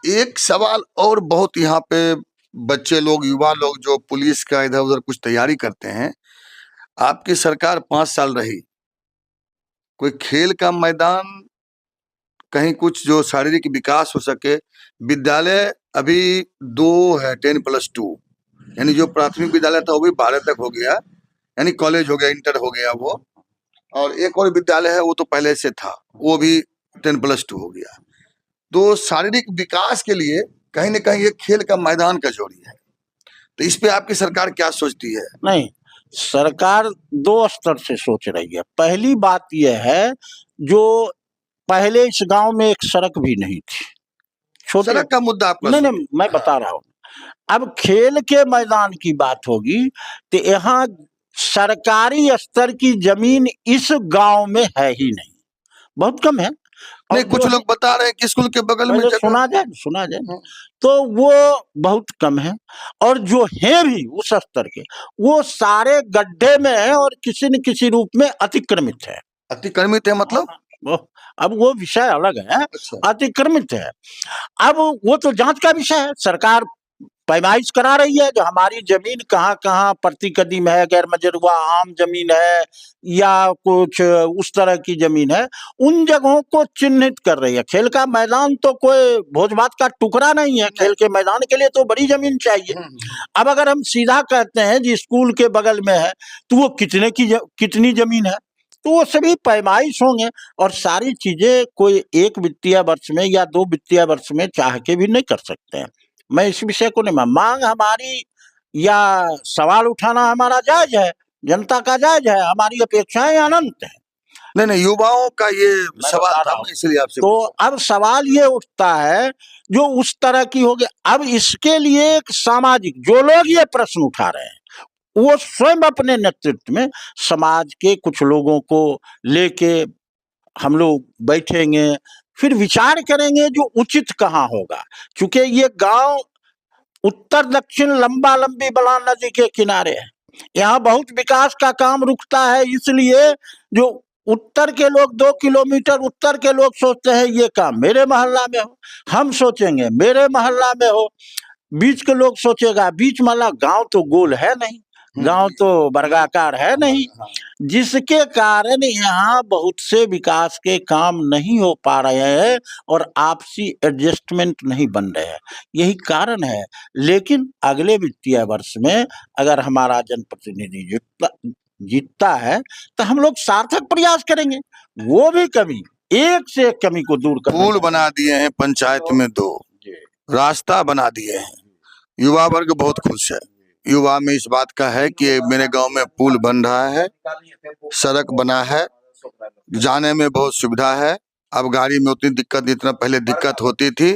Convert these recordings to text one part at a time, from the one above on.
एक सवाल और बहुत यहाँ पे बच्चे लोग, युवा लोग जो पुलिस का इधर उधर कुछ तैयारी करते हैं, आपकी सरकार 5 साल रही, कोई खेल का मैदान, कहीं कुछ जो शारीरिक विकास हो सके। विद्यालय अभी 2 है, 10+2, यानी जो प्राथमिक विद्यालय था वो भी 12 तक हो गया, यानी कॉलेज हो गया, इंटर हो गया वो। और एक और विद्यालय है वो तो पहले से था, वो भी 10+2 हो गया। तो शारीरिक विकास के लिए कहीं ना कहीं एक खेल का मैदान का जरूरी है। तो इस पे आपकी सरकार क्या सोचती है? नहीं, सरकार 2 स्तर से सोच रही है। पहली बात यह है, जो पहले इस गांव में एक सड़क भी नहीं थी, छोटे सड़क का मुद्दा आपका नहीं सुनिए। नहीं मैं बता रहा हूँ। अब खेल के मैदान की बात होगी तो यहाँ सरकारी स्तर की जमीन इस गांव में है ही नहीं, बहुत कम है। नहीं, कुछ लोग बता रहे हैं कि स्कूल के बगल में जगह। सुना जाए तो वो बहुत कम है, और जो है भी उस स्तर के, वो सारे गड्ढे में है और किसी न किसी रूप में अतिक्रमित है। अतिक्रमित है मतलब? अब वो विषय अलग है। अच्छा। अतिक्रमित है। अब वो तो जांच का विषय है। सरकार पैमाइश करा रही है, जो हमारी जमीन कहाँ कहाँ प्रति कदीम है, गैर मजरूआ आम जमीन है या कुछ उस तरह की जमीन है, उन जगहों को चिन्हित कर रही है। खेल का मैदान तो कोई भोज भात का टुकड़ा नहीं है, खेल के मैदान के लिए तो बड़ी जमीन चाहिए। अब अगर हम सीधा कहते हैं जी स्कूल के बगल में है, तो वो कितनी जमीन है, तो वो सभी पैमाइश होंगे। और सारी चीजें कोई एक वित्तीय वर्ष में या 2 वित्तीय वर्ष में चाह के भी नहीं कर सकते हैं। मैं इस विषय को नहीं, मांग हमारी या सवाल उठाना हमारा जायज है, जनता का जायज है, हमारी अपेक्षाएं अनंत है। नहीं, युवाओं का ये सवाल था, मैं इसलिए आपसे तो अब सवाल ये उठता है जो उस तरह की हो गया। अब इसके लिए एक सामाजिक, जो लोग ये प्रश्न उठा रहे हैं वो स्वयं अपने नेतृत्व में समाज के कुछ लोगों को लेके हम लोग बैठेंगे, फिर विचार करेंगे जो उचित कहाँ होगा। क्योंकि ये गांव उत्तर दक्षिण लंबा लंबी बलान नदी के किनारे है, यहाँ बहुत विकास का काम रुकता है। इसलिए जो उत्तर के लोग 2 किलोमीटर उत्तर के लोग सोचते हैं ये काम मेरे मोहल्ला में हो, हम सोचेंगे मेरे मोहल्ला में हो, बीच के लोग सोचेगा बीच मोहल्ला। गांव तो गोल है नहीं, गांव तो वर्गाकार है नहीं, जिसके कारण यहाँ बहुत से विकास के काम नहीं हो पा रहे हैं और आपसी एडजस्टमेंट नहीं बन रहे हैं। यही कारण है। लेकिन अगले वित्तीय वर्ष में अगर हमारा जनप्रतिनिधि जीतता है तो हम लोग सार्थक प्रयास करेंगे, वो भी कमी, एक से एक कमी को दूर करने। पुल बना दिए हैं पंचायत में 2, रास्ता बना दिए हैं, युवा वर्ग बहुत खुश है। युवा में इस बात का है कि मेरे गांव में पुल बन रहा है, सड़क बना है, जाने में बहुत सुविधा है। अब गाड़ी में उतनी दिक्कत, जितना पहले दिक्कत होती थी।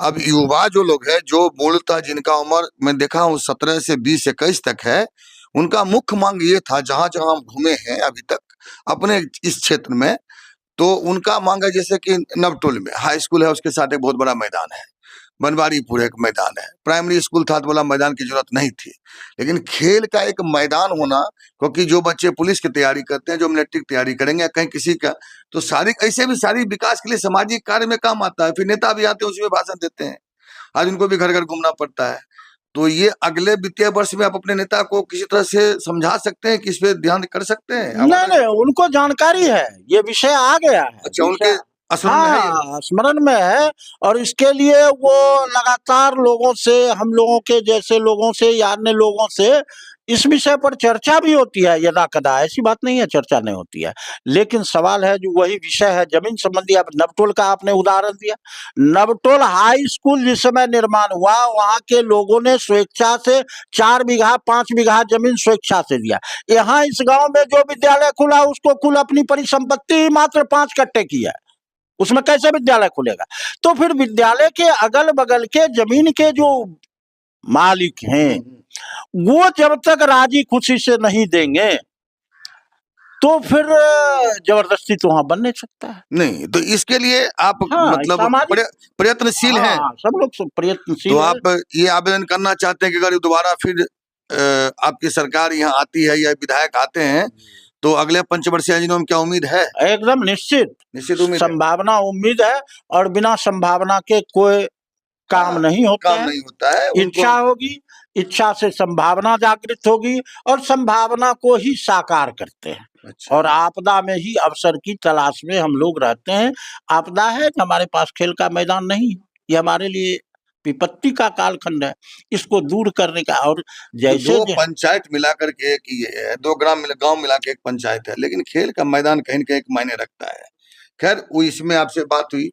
अब युवा जो लोग हैं, जो मूलतः जिनका उम्र मैं देखा हूँ 17 से 20-21 तक है, उनका मुख्य मांग ये था, जहां जहां हम घूमे हैं अभी तक अपने इस क्षेत्र में, तो उनका मांग है जैसे कि नवटोल में हाई स्कूल है, उसके साथ एक बहुत बड़ा मैदान है, बनवारीपुर एक मैदान है, प्राइमरी स्कूल था तो बोला मैदान की जरूरत नहीं थी। लेकिन खेल का एक मैदान होना, क्योंकि जो बच्चे पुलिस की तैयारी करते हैं, जो मिलिट्री की तैयारी करेंगे, कहीं किसी का, तो सारी ऐसे भी सारी विकास के लिए सामाजिक कार्य में काम आता है। फिर नेता भी आते हैं, उसमें भाषण देते हैं, आज उनको भी घर घर घूमना पड़ता है। तो ये अगले वित्तीय वर्ष में आप अपने नेता को किसी तरह से समझा सकते हैं कि इस पे ध्यान कर सकते हैं? नहीं, उनको जानकारी है, ये विषय आ गया है। अच्छा, उनके स्मरण में है। और इसके लिए वो लगातार लोगों से, हम लोगों के जैसे लोगों से या अन्य लोगों से इस विषय पर चर्चा भी होती है यदा कदा, ऐसी बात नहीं है चर्चा नहीं होती है। लेकिन सवाल है जो वही विषय है जमीन संबंधी। अब नवटोल का आपने उदाहरण दिया, नवटोल हाई स्कूल जिस समय निर्माण हुआ, वहां के लोगों ने स्वेच्छा से 4 बीघा 5 बीघा जमीन स्वेच्छा से दिया। यहाँ इस गांव में जो विद्यालय खुला उसको कुल अपनी परिसंपत्ति मात्र 5 कट्टे की है, उसमें कैसे विद्यालय खुलेगा? तो फिर विद्यालय के अगल बगल के जमीन के जो मालिक हैं, वो जब तक राजी खुशी से नहीं देंगे तो फिर जबरदस्ती तो वहां बन नहीं सकता है। नहीं, तो इसके लिए आप मतलब प्रयत्नशील हैं? सब लोग प्रयत्नशील। तो आप ये आवेदन करना चाहते हैं कि अगर दोबारा फिर आपकी सरकार यहाँ आती है या विधायक आते हैं, तो अगले पंचवर्षीय योजना में क्या उम्मीद है? एकदम निश्चित उम्मीद, संभावना उम्मीद है। और बिना संभावना के कोई काम नहीं होता काम है। नहीं होता है उनको। इच्छा होगी, इच्छा से संभावना जागृत होगी और संभावना को ही साकार करते हैं। अच्छा। और आपदा में ही अवसर की तलाश में हम लोग रहते हैं। आपदा है कि हमारे पास खेल का मैदान नहीं, ये हमारे लिए विपत्ति का कालखंड है। इसको दूर करने का, और तो जैसे दो पंचायत मिला करके एक ये है, दो गांव मिला के एक पंचायत है, लेकिन खेल का मैदान कहीं न कहीं एक मायने रखता है। खैर वो इसमें आपसे बात हुई।